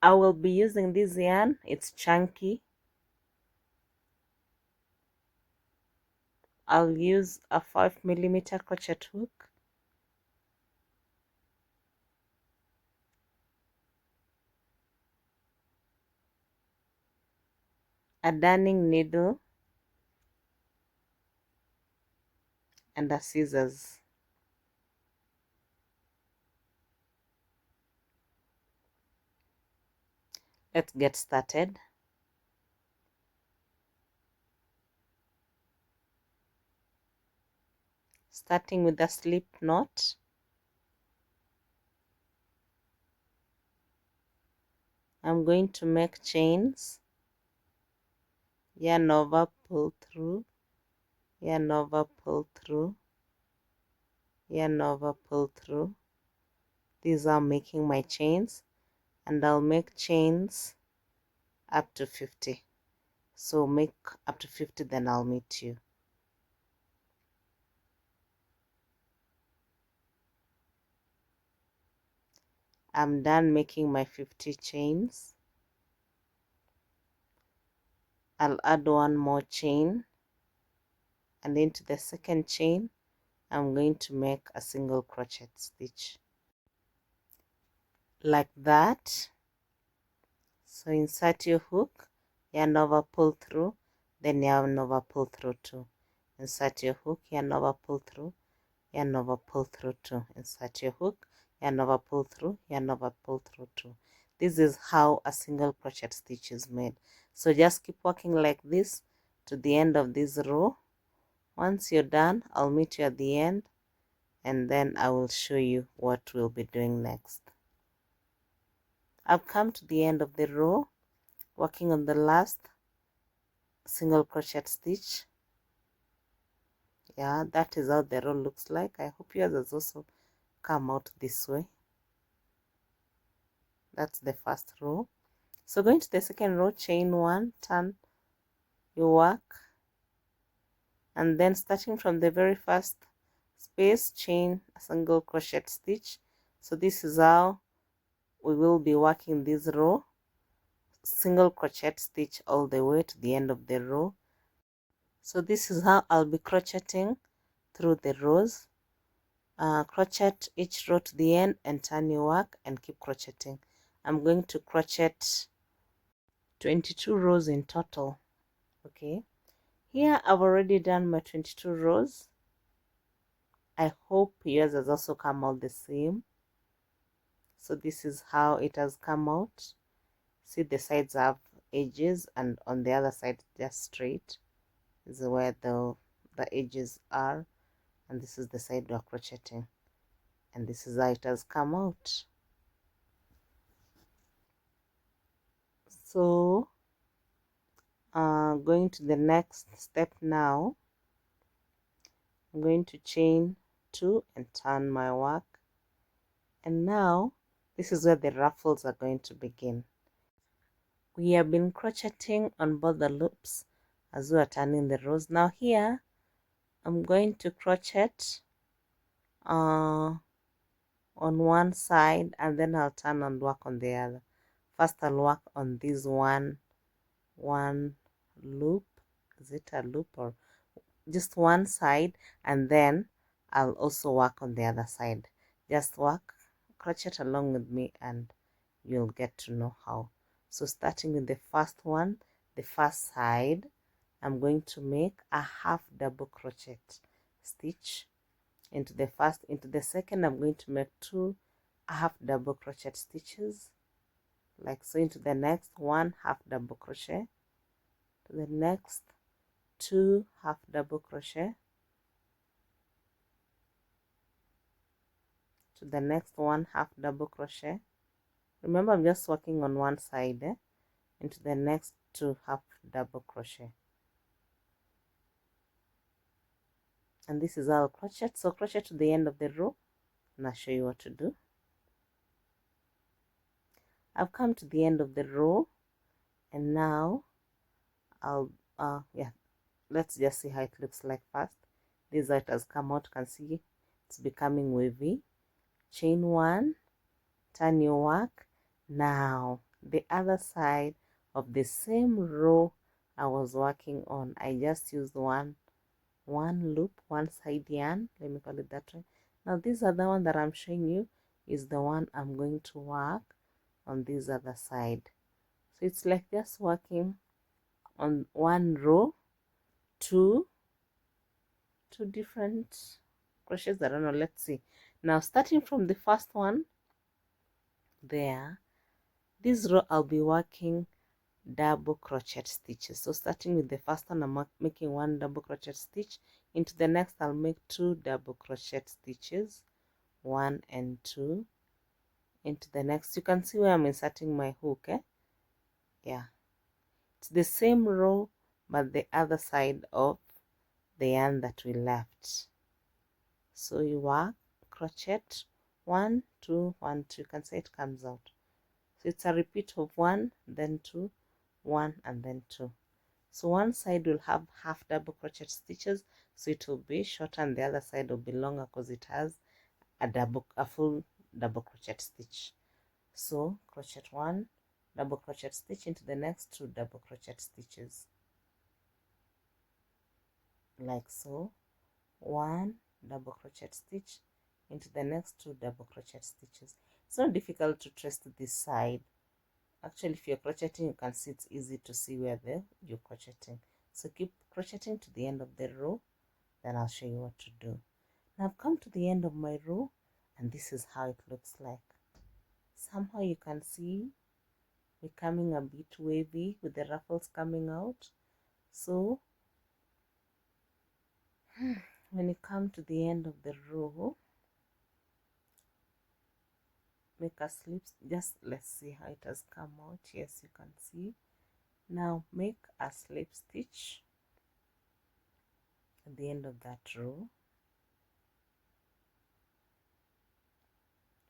I will be using this yarn. It's chunky. I'll use a 5mm crochet hook. A darning needle and a scissors. Let's get started. Starting with the slip knot. I'm going to make chains. Yarn over, pull through, yarn over, pull through, yarn over, pull through. These are making my chains, and I'll make chains up to 50. So make up to 50, then I'll meet you. I'm done making my 50 chains. I'll add one more chain, and into the second chain I'm going to make a single crochet stitch like that. So insert your hook, yarn over, pull through, then yarn over, pull through two. Insert your hook, yarn over, pull through, yarn over, pull through two. Insert your hook, yarn over, pull through, yarn over, pull through two. This is how a single crochet stitch is made. So just keep working like this to the end of this row. Once you're done, I'll meet you at the end, and then I will show you what we'll be doing next. I've come to the end of the row, working on the last single crochet stitch. Yeah, that is how the row looks like. I hope yours has also come out this way. That's the first row. So going to the second row, chain one, turn your work, and then starting from the very first space, chain a single crochet stitch. So this is how we will be working this row. Single crochet stitch all the way to the end of the row. So this is how I'll be crocheting through the rows. Crochet each row to the end and turn your work and keep crocheting. I'm going to crochet 22 rows in total. Okay, here I've already done my 22 rows. I hope yours has also come out the same. So this is how it has come out. See, the sides have edges, and on the other side just straight. This is where the edges are, and this is the side we're crocheting, and this is how it has come out. So going to the next step now, I'm going to chain 2 and turn my work, and now this is where the ruffles are going to begin. We have been crocheting on both the loops as we are turning the rows. Now here I'm going to crochet on one side, and then I'll turn and work on the other. First I'll work on this one loop. Is it a loop or just one side? And then I'll also work on the other side. Just work, crochet along with me, and you'll get to know how. So starting with the first one, the first side, I'm going to make a half double crochet stitch into the first. Into the second, I'm going to make 2 half double crochet stitches like so. Into the next, 1 half double crochet, to the next 2 half double crochet, to the next 1 half double crochet. Remember, I'm just working on one side, into the next 2 half double crochet. And this is how I'll crochet. So crochet to the end of the row, and I'll show you what to do. I've come to the end of the row, and now I'll let's just see how it looks like first. This is how it has come out. You can see it's becoming wavy. Chain 1, turn your work. Now the other side of the same row I was working on. I just used one loop, one side yarn, let me call it that way. Now this other one that I'm showing you is the one I'm going to work on this other side. So it's like just working on one row, two different crochets. I don't know, let's see. Now starting from the first one there, this row I'll be working double crochet stitches. So starting with the first one, I'm making one double crochet stitch. Into the next I'll make 2 double crochet stitches, 1 and 2. Into the next, you can see where I'm inserting my hook, yeah, it's the same row but the other side of the yarn that we left. So you work crochet 1 2 1 2, you can see it comes out. So it's a repeat of 1 then 2, 1 and then 2. So one side will have half double crochet stitches, so it will be shorter, and the other side will be longer because it has a full double crochet stitch. So crochet 1 double crochet stitch, into the next 2 double crochet stitches, like so. 1 double crochet stitch, into the next 2 double crochet stitches. It's not difficult to trace to this side. Actually, if you're crocheting, you can see it's easy to see where you're crocheting. So keep crocheting to the end of the row, then I'll show you what to do. Now I've come to the end of my row, and this is how it looks like. Somehow you can see becoming a bit wavy with the ruffles coming out. So when you come to the end of the row, make a slip. Just let's see how it has come out. Yes, you can see. Now make a slip stitch at the end of that row,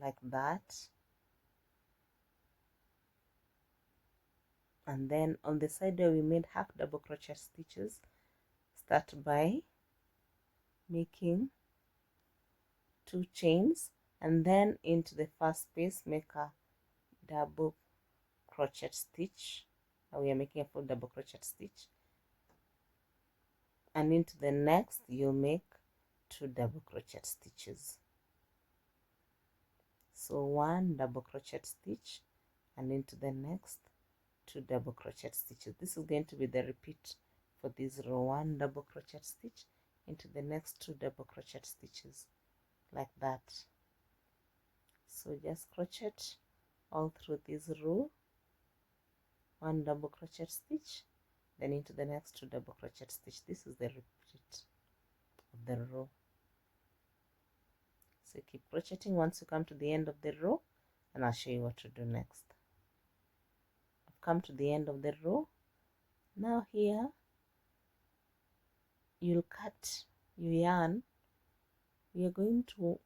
like that. And then on the side where we made half double crochet stitches, start by making 2 chains, and then into the first space make a double crochet stitch. Now we are making a full double crochet stitch, and into the next you'll make 2 double crochet stitches. So 1 double crochet stitch, and into the next 2 double crochet stitches. This is going to be the repeat for this row. 1 double crochet stitch, into the next 2 double crochet stitches, like that. So just crochet all through this row, 1 double crochet stitch, then into the next 2 double crochet stitch. This is the repeat of the row. So keep crocheting once you come to the end of the row, and I'll show you what to do next. I've come to the end of the row. Now here you'll cut your yarn. We are going to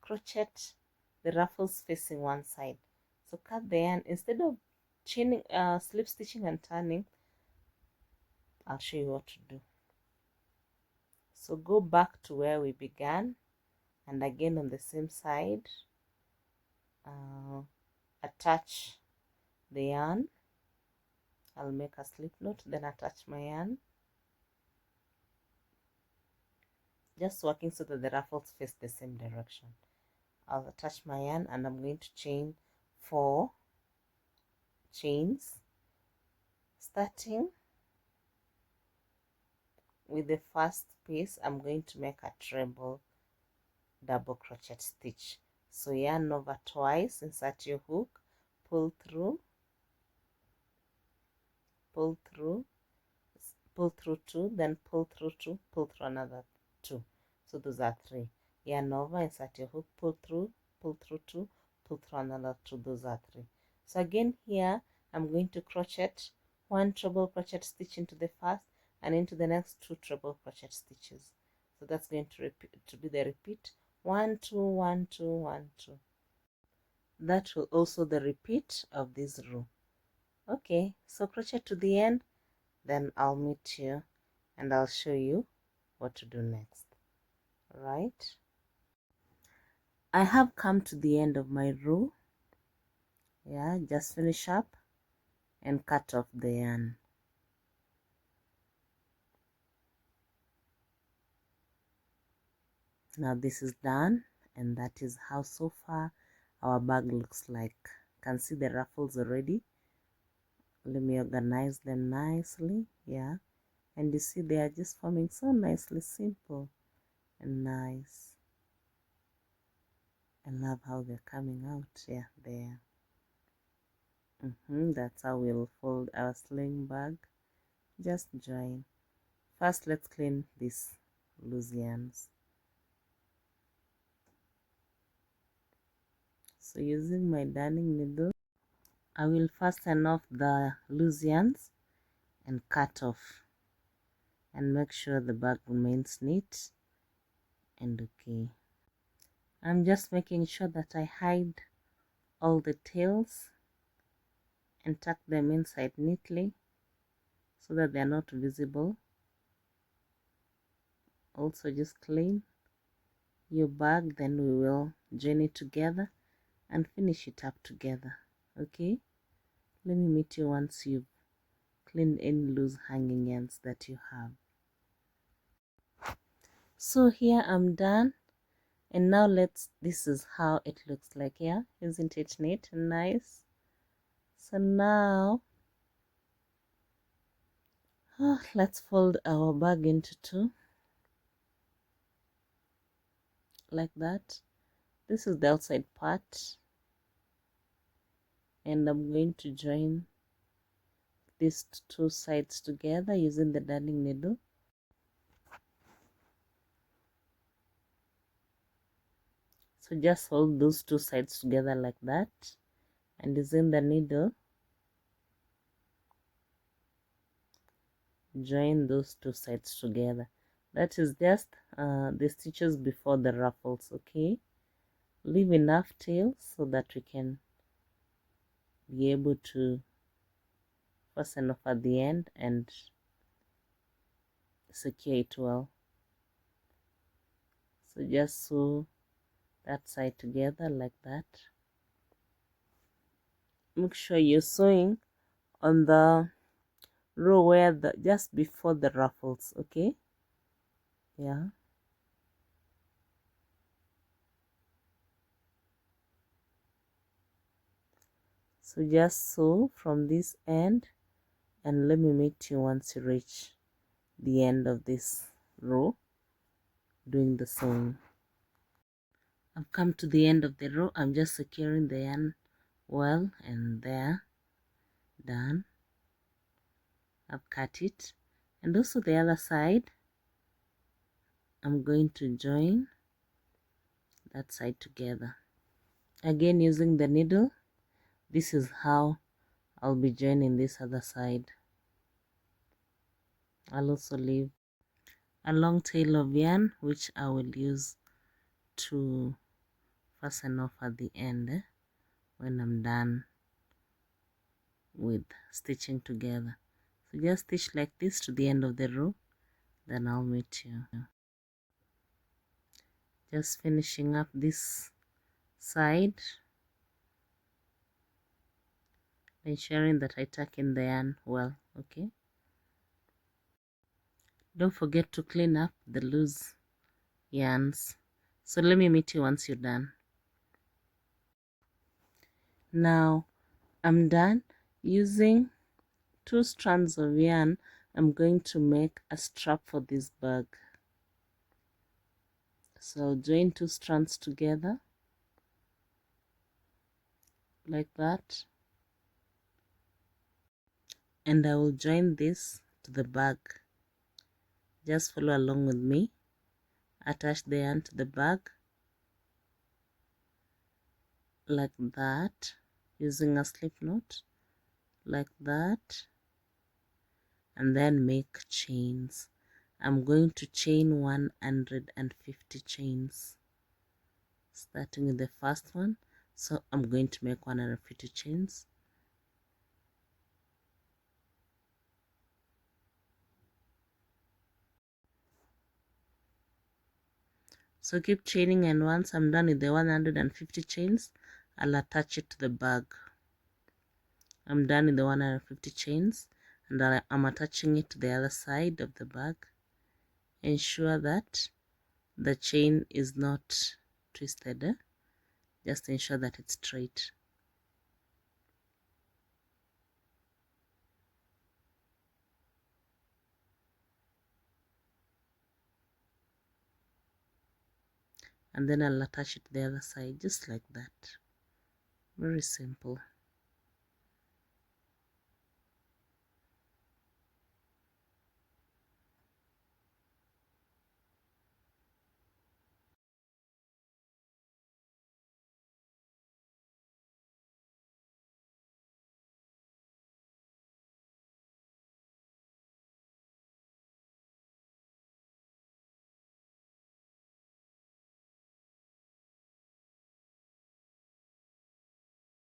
crochet the ruffles facing one side. So cut the yarn. Instead of chaining, slip stitching and turning, I'll show you what to do. So go back to where we began, and again on the same side, attach the yarn. I'll make a slip knot, then attach my yarn, just working so that the ruffles face the same direction. I'll attach my yarn, and I'm going to chain 4 chains, starting with the first piece. I'm going to make a treble double crochet stitch. So yarn over twice, insert your hook, pull through, pull through, pull through 2, then pull through 2, pull through another 2. So those are 3. Yarn over, insert your hook, pull through 2, pull through another 2. Those are 3. So again here I'm going to crochet 1 treble crochet stitch into the first, and into the next 2 treble crochet stitches. So that's going to be the repeat. 1 2 1 2 1 2. That will also the repeat of this row. Okay, so crochet to the end, then I'll meet you and I'll show you what to do next. Right, I have come to the end of my row. Yeah, just finish up and cut off the yarn. Now this is done, and that is how so far our bag looks like. You can see the ruffles already. Let me organize them nicely. Yeah, and you see they are just forming so nicely, simple and nice. I love how they're coming out. Yeah, there. That's how we'll fold our sling bag. Just join. First, let's clean these loose yarns. So using my darning needle, I will fasten off the loose yarns and cut off, and make sure the bag remains neat and okay. I'm just making sure that I hide all the tails and tuck them inside neatly so that they are not visible. Also, just clean your bag, then we will join it together and finish it up together. Okay, let me meet you once you've cleaned any loose hanging yarns that you have. So here I'm done, and now this is how it looks like. Yeah, isn't it neat and nice? So now let's fold our bag into two like that. This is the outside part, and I'm going to join these two sides together using the darning needle. So just hold those two sides together like that, and using the needle, join those two sides together. That is just the stitches before the ruffles. Okay, leave enough tail so that we can be able to fasten off at the end and secure it well. So just sew that side together like that. Make sure you're sewing on the row where just before the ruffles. Okay, yeah. So just sew from this end, and let me meet you once you reach the end of this row doing the sewing. I've come to the end of the row. I'm just securing the yarn well, and there, done. I've cut it, and also the other side I'm going to join that side together again using the needle. This is how I'll be joining this other side. I'll also leave a long tail of yarn which I will use to fasten off at the end when I'm done with stitching together. So just stitch like this to the end of the row, then I'll meet you. Just finishing up this side, ensuring that I tuck in the yarn well. Okay, don't forget to clean up the loose yarns. So let me meet you once you're done. Now I'm done. Using 2 strands of yarn, I'm going to make a strap for this bag. So I'll join 2 strands together like that, and I will join this to the bag. Just follow along with me. Attach the yarn to the bag like that, using a slip knot like that, and then make chains. I'm going to chain 150 chains, starting with the first one. So I'm going to make 150 chains. So keep chaining, and once I'm done with the 150 chains, I'll attach it to the bag. I'm done with the 150 chains, and I'm attaching it to the other side of the bag. Ensure that the chain is not twisted, just ensure that it's straight. And then I'll attach it to the other side just like that. Very simple.